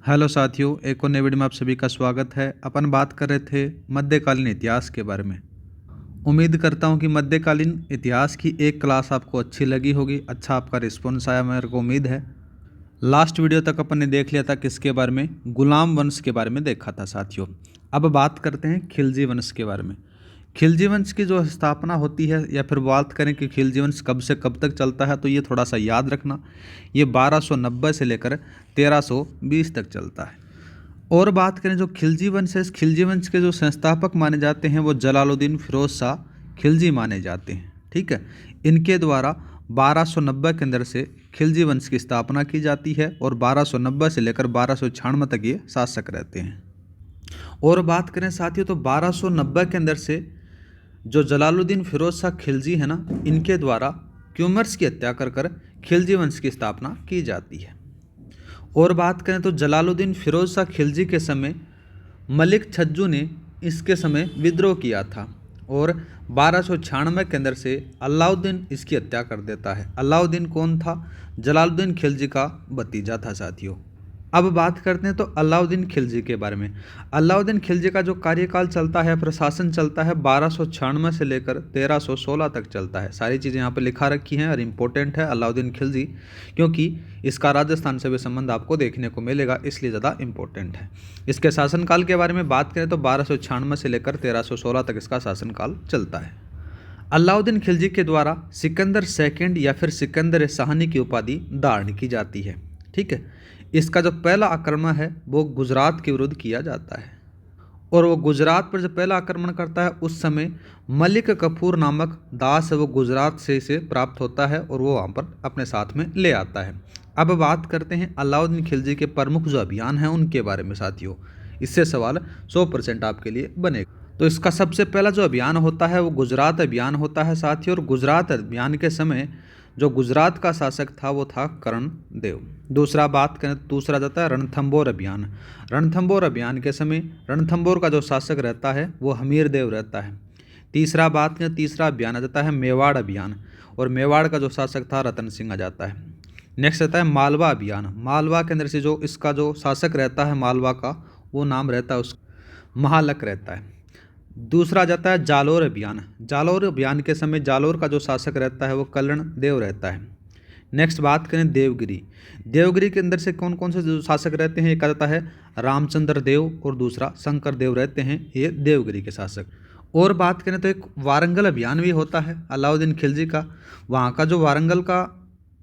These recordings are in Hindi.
हेलो साथियों, एक और नए वीडियो में आप सभी का स्वागत है। अपन बात कर रहे थे मध्यकालीन इतिहास के बारे में। उम्मीद करता हूं कि मध्यकालीन इतिहास की एक क्लास आपको अच्छी लगी होगी। अच्छा आपका रिस्पॉन्स आया, मेरे को उम्मीद है। लास्ट वीडियो तक अपन ने देख लिया था किसके बारे में, गुलाम वंश के बारे में देखा था साथियों। अब बात करते हैं खिलजी वंश के बारे में। खिलजी वंश की जो स्थापना होती है, या फिर बात करें कि खिलजी वंश कब से कब तक चलता है, तो ये थोड़ा सा याद रखना। ये 1290 से लेकर 1320 तक चलता है। और बात करें जो खिलजी वंश है, इस खिलजी वंश के जो संस्थापक माने जाते हैं वो जलालुद्दीन फिरोज शाह खिलजी माने जाते हैं। ठीक है, इनके द्वारा 1290 के अंदर से खिलजी वंश की स्थापना की जाती है और 1290 से लेकर 1296 तक ये शासक रहते हैं। और बात करें साथियों तो 1290 के अंदर से जो जलालुद्दीन फिरोज शाह खिलजी है ना, इनके द्वारा क्यूमर्स की हत्या कर कर खिलजी वंश की स्थापना की जाती है। और बात करें तो जलालुद्दीन फिरोज शाह खिलजी के समय मलिक छज्जू ने इसके समय विद्रोह किया था और 1296 के अंदर से अलाउद्दीन इसकी हत्या कर देता है। अलाउद्दीन कौन था? जलालुद्दीन खिलजी का भतीजा था साथियों। अब बात करते हैं तो अलाउद्दीन खिलजी के बारे में। अलाउद्दीन खिलजी का जो कार्यकाल चलता है, प्रशासन चलता है, 1296 से लेकर 1316 तक चलता है। सारी चीज़ें यहाँ पे लिखा रखी हैं और इम्पोर्टेंट है अलाउद्दीन खिलजी, क्योंकि इसका राजस्थान से भी संबंध आपको देखने को मिलेगा, इसलिए ज़्यादा इम्पोर्टेंट है। इसके शासनकाल के बारे में बात करें तो 1296 से लेकर 1316 तक इसका शासनकाल चलता है। अलाउद्दीन खिलजी के द्वारा सिकंदर सेकंड या फिर सिकंदर शाहनी की उपाधि धारण की जाती है। ठीक है, इसका जो पहला आक्रमण है वो गुजरात के विरुद्ध किया जाता है और वो गुजरात पर जब पहला आक्रमण करता है उस समय मलिक कफूर नामक दास है वो गुजरात से इसे प्राप्त होता है और वो वहाँ पर अपने साथ में ले आता है। अब बात करते हैं अलाउद्दीन खिलजी के प्रमुख जो अभियान हैं उनके बारे में साथियों। इससे सवाल 100% आपके लिए बनेगा। तो इसका सबसे पहला जो अभियान होता है वो गुजरात अभियान होता है साथियों। और गुजरात अभियान के समय जो गुजरात का शासक था वो था कर्ण देव। दूसरा बात करें तो दूसरा जाता है रणथंबोर अभियान। रणथंबोर अभियान के समय रणथंबोर का जो शासक रहता है वो हमीर देव रहता है। तीसरा बात करें, तीसरा अभियान आ जाता है मेवाड़ अभियान और मेवाड़ का जो शासक था रतन सिंह आ जाता है। नेक्स्ट आता है मालवा अभियान। मालवा के अंदर से जो इसका जो शासक रहता है मालवा का, वो नाम रहता है उस महालक रहता है। दूसरा जाता है जालोर अभियान। जालोर अभियान के समय जालोर का जो शासक रहता है वो कर्ण देव रहता है। नेक्स्ट बात करें देवगिरी। देवगिरी के अंदर से कौन कौन से जो शासक रहते हैं, एक आता है रामचंद्र देव और दूसरा शंकर देव रहते हैं, ये देवगिरी के शासक। और बात करें तो एक वारंगल अभियान भी होता है अलाउद्दीन खिलजी का। वहाँ का जो वारंगल का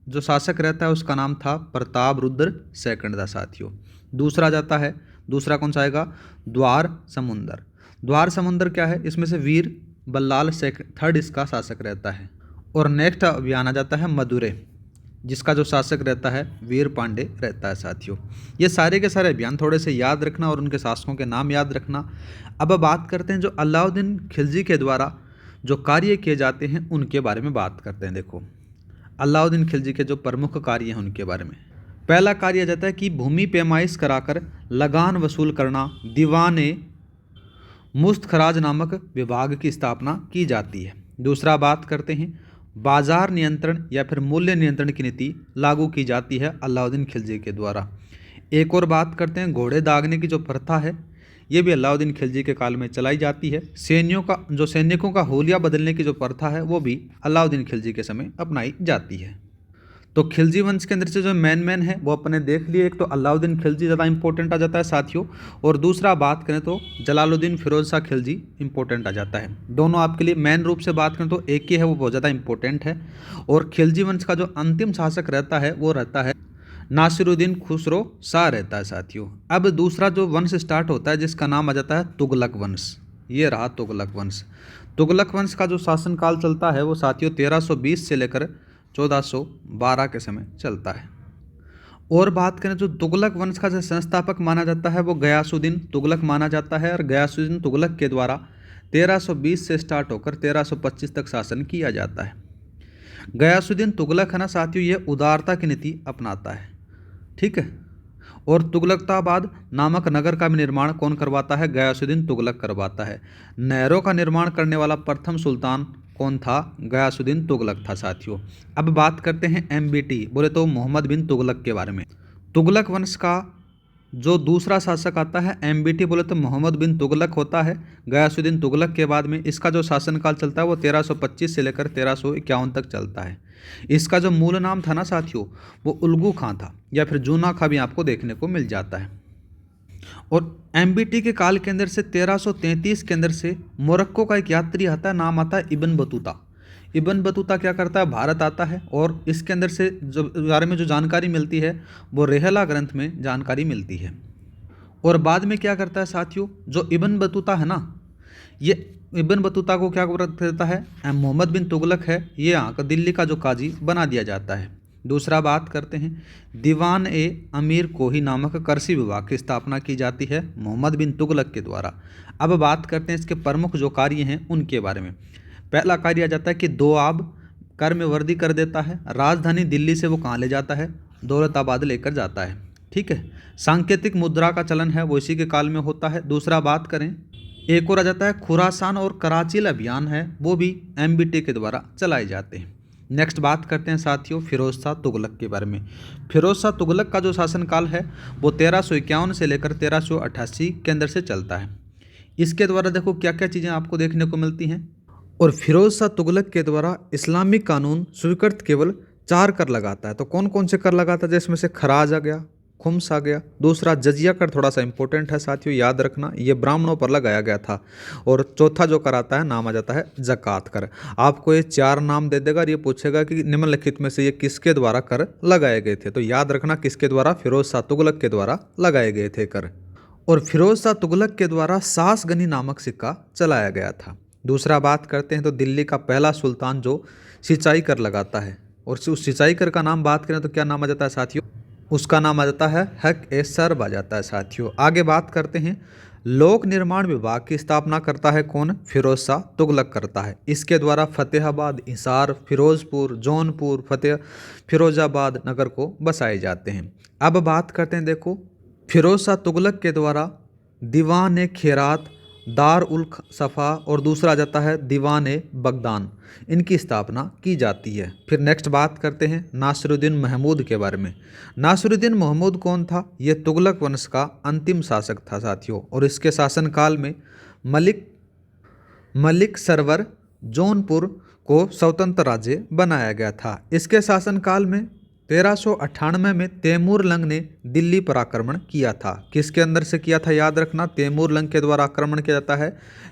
जो शासक रहता है उसका नाम था प्रताप रुद्र सेकंड था साथियों। दूसरा जाता है, दूसरा कौन सा आएगा? द्वार समुंदर। द्वार समुंदर क्या है? इसमें से वीर बल्लाल थर्ड इसका शासक रहता है। और नेक्स्ट अभियान आ जाता है मदुरै, जिसका जो शासक रहता है वीर पांडे रहता है साथियों। ये सारे के सारे अभियान थोड़े से याद रखना और उनके शासकों के नाम याद रखना। अब बात करते हैं जो अलाउद्दीन खिलजी के द्वारा जो कार्य किए जाते हैं उनके बारे में बात करते हैं। देखो, अलाउद्दीन खिलजी के जो प्रमुख कार्य हैं उनके बारे में। पहला कार्य आ जाता है कि भूमि पैमाइश कराकर लगान वसूल करना, दीवाने मुस्तखराज नामक विभाग की स्थापना की जाती है। दूसरा बात करते हैं बाजार नियंत्रण या फिर मूल्य नियंत्रण की नीति लागू की जाती है अलाउद्दीन खिलजी के द्वारा। एक और बात करते हैं घोड़े दागने की जो प्रथा है, ये भी अलाउद्दीन खिलजी के काल में चलाई जाती है। सैनिकों का हुलिया बदलने की जो प्रथा है वो भी अलाउद्दीन खिलजी के समय अपनाई जाती है। तो खिलजी वंश के अंदर से जो मेन है वो अपने देख लिए। एक तो अलाउद्दीन खिलजी ज़्यादा इंपॉर्टेंट आ जाता है साथियों, और दूसरा बात करें तो जलालुद्दीन फिरोज शाह खिलजी इंपॉर्टेंट आ जाता है। दोनों आपके लिए मेन रूप से बात करें तो एक ही है, वो बहुत ज़्यादा इंपॉर्टेंट है। और खिलजी वंश का जो अंतिम शासक रहता है वो रहता है नासिरुद्दीन खुसरो शाह रहता है साथियों। अब दूसरा जो वंश स्टार्ट होता है जिसका नाम आ जाता है तुगलक वंश। ये रहा तुगलक वंश। तुगलक वंश का जो शासनकाल चलता है वो साथियों 1320 से लेकर 1412 के समय चलता है। और बात करें जो तुगलक वंश का जो संस्थापक माना जाता है वो गयासुद्दीन तुगलक माना जाता है। और गयासुद्दीन तुगलक के द्वारा 1320 से स्टार्ट होकर 1325 तक शासन किया जाता है। गयासुद्दीन तुगलक है ना साथियों, ये उदारता की नीति अपनाता है। ठीक है, और तुगलकाबाद नामक नगर का भी निर्माण कौन करवाता है? गयासुद्दीन तुगलक करवाता है। नहरों का निर्माण करने वाला प्रथम सुल्तान कौन था? गयासुद्दीन तुगलक था साथियों। अब बात करते हैं MBT बोले तो मोहम्मद बिन तुगलक के बारे में। तुगलक वंश का जो दूसरा शासक आता है एमबीटी बोले तो मोहम्मद बिन तुगलक होता है। गयासुद्दीन तुगलक के बाद में इसका जो शासनकाल चलता है वो 1325 से लेकर 1351 तक चलता है। इसका जो मूल नाम था ना साथियों, वो उल्गू खां था, या फिर जूना खां भी आपको देखने को मिल जाता है। और एमबीटी के काल के अंदर से 1333 के अंदर से मोरक्को का एक यात्री आता है, नाम आता है इब्न बतूता। इब्न बतूता क्या करता है, भारत आता है और इसके अंदर से जो बारे में जो जानकारी मिलती है वो रेहला ग्रंथ में जानकारी मिलती है। और बाद में क्या करता है साथियों, जो इब्न बतूता है ना, ये इब्न बतूता को क्या करता है, मोहम्मद बिन तुगलक है, ये यहाँ का दिल्ली का जो काजी बना दिया जाता है। दूसरा बात करते हैं, दीवान ए अमीर कोही नामक करसी विभाग की स्थापना की जाती है मोहम्मद बिन तुगलक के द्वारा। अब बात करते हैं इसके प्रमुख जो कार्य हैं उनके बारे में। पहला कार्य आ जाता है कि दोआब कर में वृद्धि कर देता है। राजधानी दिल्ली से वो कहाँ ले जाता है, दौलताबाद लेकर जाता है। ठीक है, सांकेतिक मुद्रा का चलन है वो इसी के काल में होता है। दूसरा बात करें, एक और आ जाता है खुरासान और कराचील अभियान है, वो भी एमबीटी के द्वारा चलाए जाते हैं। नेक्स्ट बात करते हैं साथियों फिरोज शाह तुगलक के बारे में। फिरोज शाह तुगलक का जो शासनकाल है वो 1351 से लेकर 1388 के अंदर से चलता है। इसके द्वारा देखो क्या क्या चीज़ें आपको देखने को मिलती हैं। और फिरोज शाह तुगलक के द्वारा इस्लामिक कानून स्वीकृत केवल 4 कर लगाता है। तो कौन कौन से कर लगाता है, जिसमें से खराज आ गया, खुम्स आ गया। दूसरा जजिया कर थोड़ा सा इंपॉर्टेंट है साथियों, याद रखना, ये ब्राह्मणों पर लगाया गया था। और चौथा जो कर आता है नाम आ जाता है ज़कात कर। आपको ये 4 नाम दे देगा और ये पूछेगा कि निम्नलिखित में से ये किसके द्वारा कर लगाए गए थे। तो याद रखना किसके द्वारा, फिरोज शाह तुगलक के द्वारा लगाए गए थे कर। और फिरोज शाह तुगलक के द्वारा सास गनी नामक सिक्का चलाया गया था। दूसरा बात करते हैं तो दिल्ली का पहला सुल्तान जो सिंचाई कर लगाता है, और उस सिंचाई कर का नाम बात करें तो क्या नाम आ जाता है साथियों, उसका नाम आ जाता है हक ए सरब आ जाता है साथियों। आगे बात करते हैं, लोक निर्माण विभाग की स्थापना करता है कौन, फिरोज शाह तुगलक करता है। इसके द्वारा फतेहाबाद, हिसार, फिरोजपुर, जौनपुर, फिरोजाबाद नगर को बसाए जाते हैं। अब बात करते हैं, देखो फिरोज शाह तुगलक के द्वारा दीवान ए खेरात, दार उल सफ़ा और दूसरा जाता है दीवान ए बगदान, इनकी स्थापना की जाती है। फिर नेक्स्ट बात करते हैं नासिरुद्दीन महमूद के बारे में। नासिरुद्दीन महमूद कौन था, ये तुगलक वंश का अंतिम शासक था साथियों। और इसके शासनकाल में मलिक सरवर जौनपुर को स्वतंत्र राज्य बनाया गया था। इसके शासनकाल में 1398 में तैमूरलंग ने दिल्ली पर आक्रमण किया था। किसके अंदर से किया था, याद रखना, तैमूरलंग के द्वारा आक्रमण किया जाता है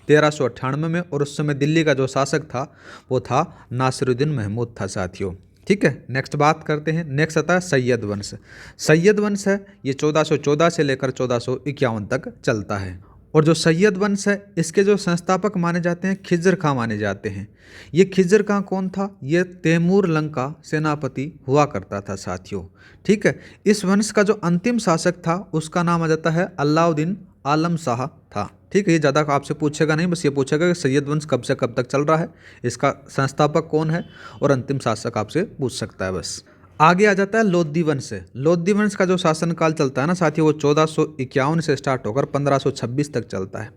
1398 में। और उस समय दिल्ली का जो शासक था वो था नासिरुद्दीन महमूद था साथियों। ठीक है, नेक्स्ट बात करते हैं। नेक्स्ट आता है सैयद वंश। सैयद वंश है ये 1414 से लेकर 1451 तक चलता है। और जो सैयद वंश है इसके जो संस्थापक माने जाते हैं खिज्र खां माने जाते हैं। ये खिज्र खां कौन था, ये तैमूरलंग का सेनापति हुआ करता था साथियों। ठीक है, इस वंश का जो अंतिम शासक था उसका नाम आ जाता है अलाउद्दीन आलम शाह था। ठीक है, ये ज़्यादा आपसे पूछेगा नहीं, बस ये पूछेगा कि सैयद वंश कब से कब तक चल रहा है, इसका संस्थापक कौन है और अंतिम शासक आपसे पूछ सकता है बस। आगे आ जाता है लोधी वंश। लोधी वंश का जो शासनकाल चलता है ना साथियों वो 1451 से स्टार्ट होकर 1526 तक चलता है।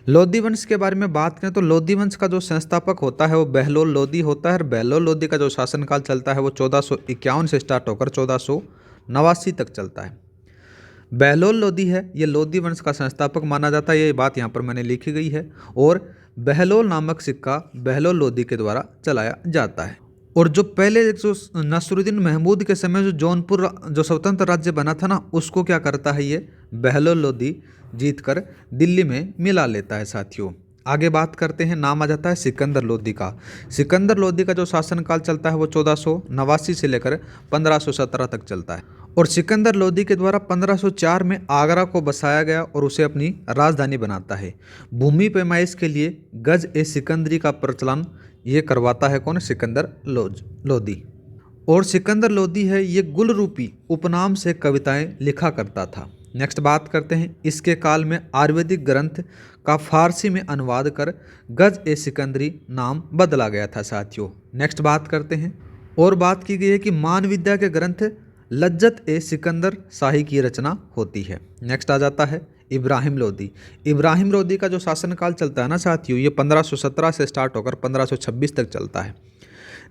लोधी वंश के बारे में बात करें तो लोधी वंश का जो संस्थापक होता है वो बहलोल लोधी होता है। और बहलोल लोधी का जो शासनकाल चलता है वो 1451 से स्टार्ट होकर 1489 तक चलता है। बहलोल लोधी है ये लोधी वंश का संस्थापक माना जाता है, ये बात यहाँ पर मैंने लिखी गई है। और बहलोल नामक सिक्का बहलोल लोधी के द्वारा चलाया जाता है। और जो पहले जो नासिरुद्दीन महमूद के समय जो जौनपुर जो स्वतंत्र राज्य बना था ना, उसको क्या करता है ये बहलोल लोधी जीत कर दिल्ली में मिला लेता है साथियों। आगे बात करते हैं, नाम आ जाता है सिकंदर लोधी का। सिकंदर लोधी का जो शासनकाल चलता है वो 1489 से लेकर 1517 तक चलता है। और सिकंदर लोधी के द्वारा 1504 में आगरा को बसाया गया और उसे अपनी राजधानी बनाता है। भूमि पैमाइश के लिए गज ए सिकंदरी का प्रचलन ये करवाता है कौन, सिकंदर लोधी। और सिकंदर लोधी है ये गुल रूपी उपनाम से कविताएं लिखा करता था। नेक्स्ट बात करते हैं, इसके काल में आयुर्वेदिक ग्रंथ का फारसी में अनुवाद कर गज ए सिकंदरी नाम बदला गया था साथियों। नेक्स्ट बात करते हैं, और बात की गई है कि मान विद्या के ग्रंथ लज्जत ए सिकंदर शाही की रचना होती है। नेक्स्ट आ जाता है इब्राहिम लोधी। इब्राहिम लोधी का जो शासनकाल चलता है ना साथियों ये 1517 से स्टार्ट होकर 1526 तक चलता है।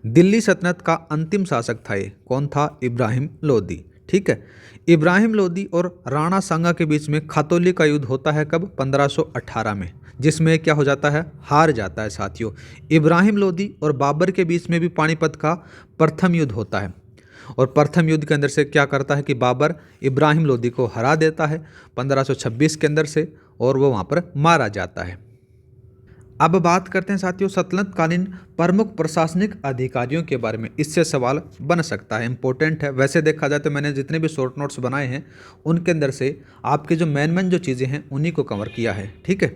दिल्ली सल्तनत का अंतिम शासक था ये, कौन था, इब्राहिम लोधी। ठीक है। इब्राहिम लोदी और राणा सांगा के बीच में खातौली का युद्ध होता है कब? 1518 में, जिसमें क्या हो जाता है? हार जाता है साथियों। इब्राहिम लोदी और बाबर के बीच में भी पानीपत का प्रथम युद्ध होता है, और प्रथम युद्ध के अंदर से क्या करता है कि बाबर इब्राहिम लोदी को हरा देता है 1526 के अंदर से, और वो वहाँ पर मारा जाता है। अब बात करते हैं साथियों सल्तनत कालीन प्रमुख प्रशासनिक अधिकारियों के बारे में। इससे सवाल बन सकता है, इंपॉर्टेंट है। वैसे देखा जाए तो मैंने जितने भी शॉर्ट नोट्स बनाए हैं उनके अंदर से आपके जो मेन जो चीज़ें हैं उन्हीं को कवर किया है, ठीक है।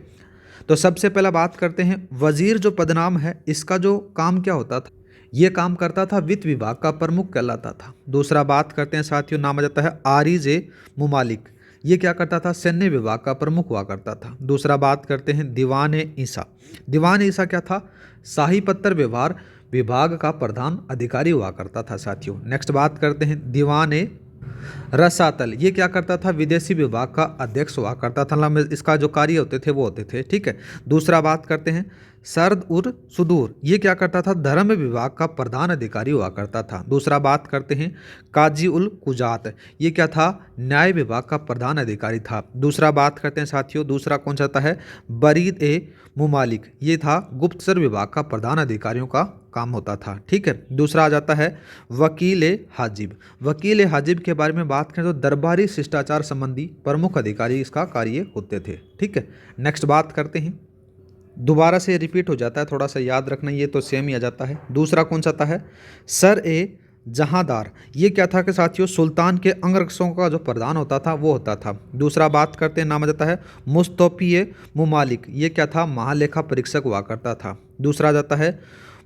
तो सबसे पहला बात करते हैं वजीर जो पदनाम है, इसका जो काम क्या होता था? ये काम करता था वित्त विभाग का प्रमुख कहलाता था। दूसरा बात करते हैं साथियों, नाम आ जाता है आरिजे मुमालिक। ये क्या करता था? सैन्य विभाग का प्रमुख हुआ करता था। दूसरा बात करते हैं दीवान ईसा। दीवान ईसा क्या था? शाही पत्र व्यवहार विभाग का प्रधान अधिकारी हुआ करता था साथियों। नेक्स्ट बात करते हैं दीवान रसातल। ये क्या करता था? विदेशी विभाग का अध्यक्ष हुआ करता था। इसका जो कार्य होते थे वो होते थे, ठीक है। दूसरा बात करते हैं सरद उर सुदूर। ये क्या करता था? धर्म विभाग का प्रधान अधिकारी हुआ करता था। दूसरा बात करते हैं काजी उल कुजात। ये क्या था? न्याय विभाग का प्रधान अधिकारी था। दूसरा बात करते हैं साथियों, दूसरा कौन सा था है? बरीद ए मुमालिक। ये था गुप्तचर विभाग का प्रधान अधिकारियों का काम होता था, ठीक है। दूसरा आ जाता है वकील ए हाजिब। वकील ए हाजिब के बारे में बात करें तो दरबारी शिष्टाचार संबंधी प्रमुख अधिकारी इसका कार्य होते थे, ठीक है। नेक्स्ट बात करते हैं, दोबारा से रिपीट हो जाता है, थोड़ा सा याद रखना, ये तो सेम ही आ जाता है। दूसरा कौन सा था है? सर ए जहांदार। ये क्या था कि साथियों सुल्तान के अंगरक्षकों का जो प्रधान होता था वो होता था। दूसरा बात करते हैं, नाम आ जाता है मुस्तौफी ए मुमालिक। ये क्या था? महालेखा परीक्षक हुआ करता था। दूसरा आ जाता है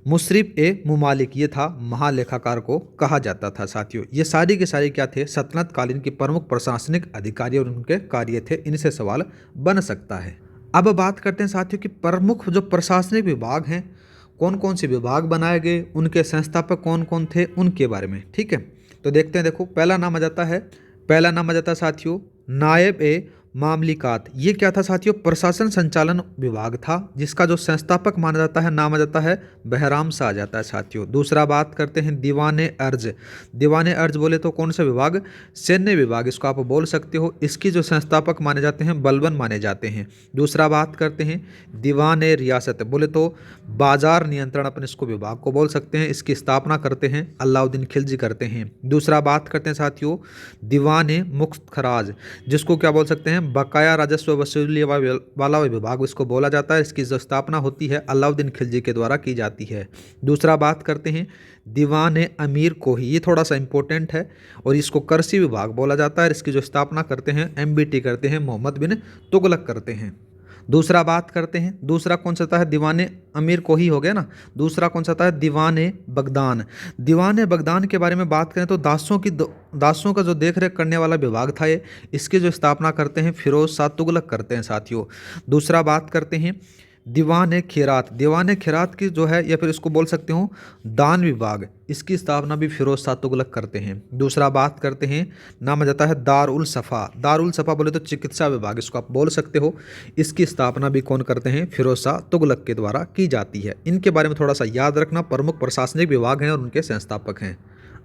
मुशरिफ ए मुमालिक। ये था महालेखाकार को कहा जाता था साथियों। ये सारी के सारी क्या थे? सल्तनत कालीन के प्रमुख प्रशासनिक अधिकारी और उनके कार्य थे। इनसे सवाल बन सकता है। अब बात करते हैं साथियों कि प्रमुख जो प्रशासनिक विभाग हैं, कौन कौन से विभाग बनाए गए, उनके संस्थापक कौन कौन थे, उनके बारे में, ठीक है। तो देखते हैं, देखो पहला नाम आ जाता है साथियों नायब ए मामलिकात। ये क्या था साथियों? प्रशासन संचालन विभाग था, जिसका जो संस्थापक माना जाता है नाम आ जाता है बहराम शाह आ जाता है साथियों। दूसरा बात करते हैं दीवाने अर्ज। दीवाने अर्ज बोले तो कौन सा विभाग? सैन्य विभाग इसको आप बोल सकते हो। इसकी जो संस्थापक माने जाते हैं बलबन माने जाते हैं। दूसरा बात करते हैं दीवाने रियासत, बोले तो बाजार नियंत्रण अपन इसको विभाग को बोल सकते हैं। इसकी स्थापना करते हैं अलाउद्दीन खिलजी करते हैं। दूसरा बात करते हैं साथियों दीवाने मुख्त खराज, जिसको क्या बोल सकते हैं? बकाया राजस्व वसूली वाला विभाग इसको बोला जाता है। इसकी जो स्थापना होती है अलाउद्दीन खिलजी के द्वारा की जाती है। दूसरा बात करते हैं दीवान अमीर कोही। ये थोड़ा सा इंपॉर्टेंट है और इसको कृषि विभाग बोला जाता है। इसकी जो स्थापना करते हैं एमबीटी करते हैं, मोहम्मद बिन तुगलक करते हैं। दूसरा बात करते हैं, दूसरा कौन सा था है? दीवान अमीर कोही हो गया ना। दूसरा कौन सा था है? दीवान बगदान। दीवान बगदान के बारे में बात करें तो दासों का जो देख रेख करने वाला विभाग था ये, इसकी जो स्थापना करते हैं फिरोज शाह तुगलक करते हैं साथियों। दूसरा बात करते हैं दीवान खैरात। दीवान खैरात की जो है या फिर इसको बोल सकते हो दान विभाग, इसकी स्थापना भी फिरोज शाह तुगलक करते हैं। दूसरा बात करते हैं, नाम आ जाता है दार उल सफ़ा। दार उल सफ़ा बोले तो चिकित्सा विभाग इसको आप बोल सकते हो। इसकी स्थापना भी कौन करते हैं? फिरोज शाह तुगलक के द्वारा की जाती है। इनके बारे में थोड़ा सा याद रखना, प्रमुख प्रशासनिक विभाग हैं और उनके संस्थापक हैं।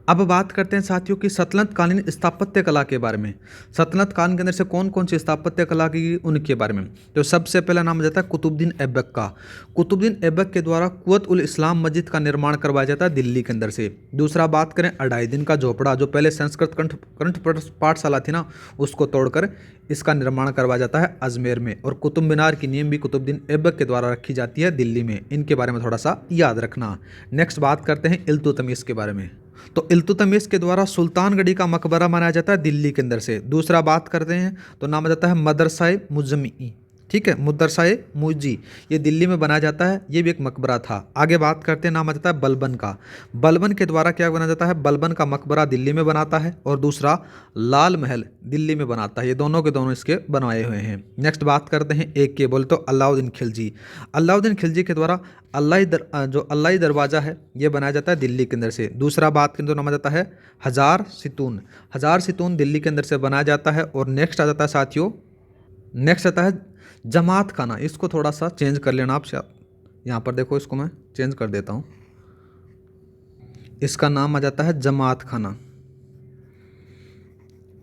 अब बात करते हैं साथियों की सल्तनत कालीन स्थापत्य कला के बारे में। सल्तनत कालीन के अंदर से कौन कौन सी स्थापत्य कला की, उनके बारे में। तो सबसे पहला नाम आ जाता है कुतुबुद्दीन ऐबक का। कुतुबुद्दीन ऐबक के द्वारा कुव्वत उल इस्लाम मस्जिद का निर्माण करवाया जाता है दिल्ली के अंदर से। दूसरा बात करें अढ़ाई दिन का झोपड़ा, जो पहले संस्कृत कंठ पाठशाला थी ना, उसको तोड़कर इसका निर्माण करवाया जाता है अजमेर में। और कुतुब मीनार की नींव भी कुतुबुद्दीन ऐबक के द्वारा रखी जाती है दिल्ली में। इनके बारे में थोड़ा सा याद रखना। नेक्स्ट बात करते हैं इल्तुतमिश के बारे में। तो इल्तुतमिश के द्वारा सुल्तानगढ़ी का मकबरा बनाया जाता है दिल्ली के अंदर से। दूसरा बात करते हैं तो नाम आ जाता है मदरसा मुजम्मी, ठीक है, मदरसा मुजी। ये दिल्ली में बनाया जाता है, ये भी एक मकबरा था। आगे बात करते हैं, नाम आ जाता है बलबन का। बलबन के द्वारा क्या बनाया जाता है? बलबन का मकबरा दिल्ली में बनाता है और दूसरा लाल महल दिल्ली में बनाता है। ये दोनों के दोनों इसके बनाए हुए हैं। नेक्स्ट बात करते हैं एक के, बोले तो अलाउद्दीन खिलजी। अलाउद्दीन खिलजी के द्वारा अल्लाही दरवाज़ा है ये बनाया जाता है दिल्ली के अंदर से। दूसरा बात करें तो नाम आ जाता है हज़ार सितून। हज़ार सितून दिल्ली के अंदर से बनाया जाता है। और नेक्स्ट आ जाता है साथियों, नेक्स्ट आता है जमात खाना। इसको थोड़ा सा चेंज कर लेना आप, यहाँ पर देखो, इसको मैं चेंज कर देता हूँ। इसका नाम आ जाता है जमात खाना।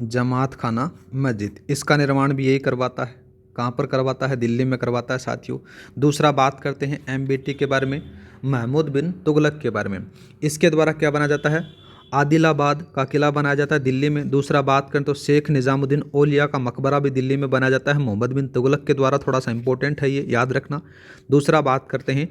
जमात खाना मस्जिद, इसका निर्माण भी यही करवाता है। कहाँ पर करवाता है? दिल्ली में करवाता है साथियों। दूसरा बात करते हैं MBT के बारे में, महमूद बिन तुगलक के बारे में। इसके द्वारा क्या बनाया जाता है? आदिलाबाद का किला बनाया जाता है दिल्ली में। दूसरा बात करें तो शेख निज़ामुद्दीन औलिया का मकबरा भी दिल्ली में बनाया जाता है मोहम्मद बिन तुगलक के द्वारा। थोड़ा सा इंपॉर्टेंट है ये, याद रखना। दूसरा बात करते हैं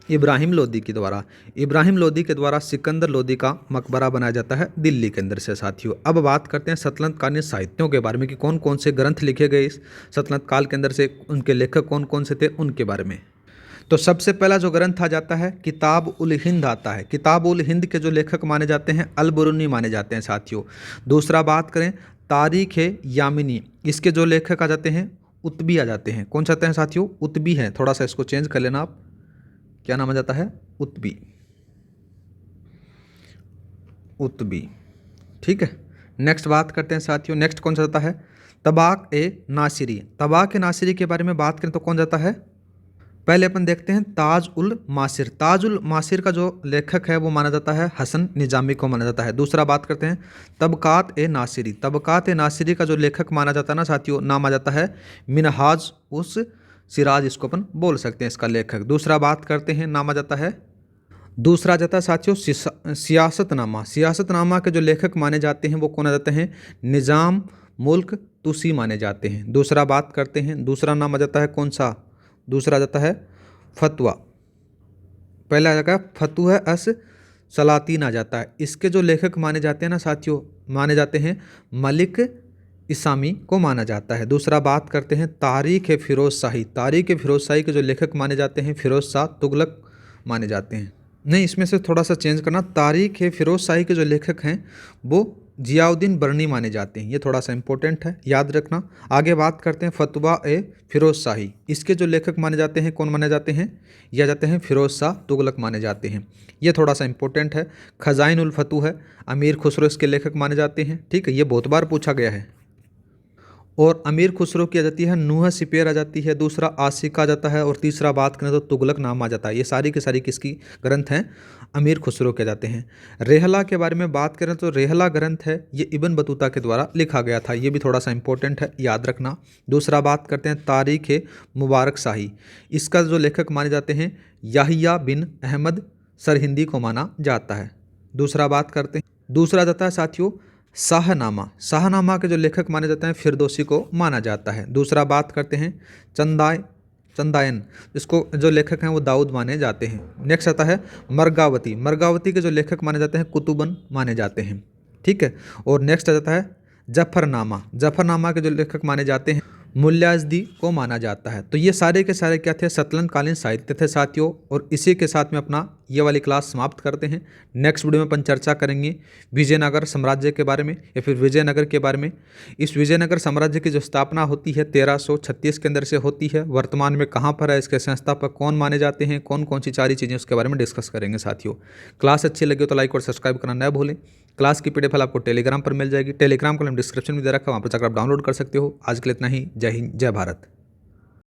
इब्राहिम लोदी के द्वारा। इब्राहिम लोदी के द्वारा सिकंदर लोदी का मकबरा बनाया जाता है दिल्ली के अंदर से साथियों। अब बात करते हैं सल्तनत कालीन साहित्यों के बारे में कि कौन कौन से ग्रंथ लिखे गए इस सल्तनत काल के अंदर से, उनके लेखक कौन कौन से थे, उनके बारे में। तो सबसे पहला जो ग्रंथ आ जाता है किताब उल हिंद आता है। किताब उल हिंद के जो लेखक माने जाते हैं अल बुरुनी माने जाते हैं साथियों। दूसरा बात करें तारीख है यामिनी, इसके जो लेखक आ जाते हैं उतबी आ जाते हैं। कौन से आते हैं साथियों? उतबी हैं। थोड़ा सा इसको चेंज कर लेना आप, क्या नाम आ जाता है? उतबी, उतबी, ठीक है। नेक्स्ट बात करते हैं साथियों, नेक्स्ट कौन सा आता है? तबाक ए नासिरी। तबाक ए नासिरी के बारे में बात करें तो कौन जाता है? पहले अपन देखते हैं ताज उल मासिर। ताज उल मासिर का जो लेखक है वो माना जाता है हसन निजामी को माना जाता है। दूसरा बात करते हैं तबकात ए नासिरी। तबकात ए नासिरी का जो लेखक माना जाता है ना साथियों, नाम आ जाता है मिनहाज उस सिराज, इसको अपन बोल सकते हैं इसका लेखक। दूसरा बात करते हैं, नाम आ जाता है, दूसरा जाता है साथियों सियासतनामा। सियासतनामा के जो लेखक माने जाते हैं वो कौन आ जाते हैं? निज़ाम मुल्क तुसी माने जाते हैं। दूसरा बात करते हैं, दूसरा नाम आ जाता है कौन सा? दूसरा आ जाता है फतवा। पहला आ जाता है फतुह अस सलातीन आ जाता है। इसके जो लेखक माने जाते हैं ना साथियों, माने जाते हैं मलिक इसामी को माना जाता है। दूसरा बात करते हैं तारीख फिरोज शाही। तारीख फिरोज शाही के जो लेखक माने जाते हैं फिरोज शाह तुगलक माने जाते हैं। नहीं, इसमें से थोड़ा सा चेंज करना, तारीख फिरोज शाही के जो लेखक हैं वो जियाउद्दीन बरनी माने जाते हैं। ये थोड़ा सा इंपॉर्टेंट है, याद रखना। आगे बात करते हैं फतवा ए फिरोज शाही। इसके जो लेखक माने जाते हैं कौन माने जाते हैं? यह जाते हैं फिरोज शाह तुगलक माने जाते हैं। ये थोड़ा सा इंपॉर्टेंट है। खजाइन उल फतूह है, अमीर खुसरो इसके लेखक माने जाते हैं। ठीक है, ये बहुत बार पूछा गया है। और अमीर खुसरो की आ जाती है नूह सिपेर आ जाती है। दूसरा आशिक आ जाता है। और तीसरा बात करें तो तुगलक नाम आ जाता है। ये सारी की सारी किसकी ग्रंथ हैं? अमीर खुसरो के जाते हैं। रेहला के बारे में बात करें तो रेहला ग्रंथ है ये इब्न बतूता के द्वारा लिखा गया था। ये भी थोड़ा सा इंपॉर्टेंट है, याद रखना। दूसरा बात करते हैं तारीख मुबारक शाही। इसका जो लेखक माने जाते हैं याहिया बिन अहमद सरहिंदी को माना जाता है। दूसरा बात करते हैं, दूसरा जाता है साथियों शाहनामा। शाहनामा के जो लेखक माने जाते हैं फिरदौसी को माना जाता है। दूसरा बात करते हैं चंदायन, इसको जो लेखक हैं वो दाऊद माने जाते हैं। नेक्स्ट आता है मरगावती। मरगावती के जो लेखक माने जाते हैं कुतुबन माने जाते हैं। ठीक है। और नेक्स्ट आ जाता है जफरनामा। जफरनामा के जो लेखक माने जाते हैं मुल्लाजदी को माना जाता है। तो ये सारे के सारे क्या थे? सतलंत कालीन साहित्य थे साथियों। और इसी के साथ में अपना ये वाली क्लास समाप्त करते हैं। नेक्स्ट वीडियो में अपन चर्चा करेंगे विजयनगर साम्राज्य के बारे में या फिर विजयनगर के बारे में। इस विजयनगर साम्राज्य की जो स्थापना होती है 1336 के अंदर से होती है। वर्तमान में कहाँ पर है, इसके संस्थापक कौन माने जाते हैं, कौन कौन सी सारी चीज़ें उसके बारे में डिस्कस करेंगे साथियों। क्लास अच्छी लगी हो तो लाइक और सब्सक्राइब करना न भूलें। क्लास की PDF फाइल आपको टेलीग्राम पर मिल जाएगी। टेलीग्राम को हम डिस्क्रिप्शन में दे रखा है, वहाँ पर जाकर आप डाउनलोड कर सकते हो। आज के लिए इतना ही। जय हिंद, जय भारत।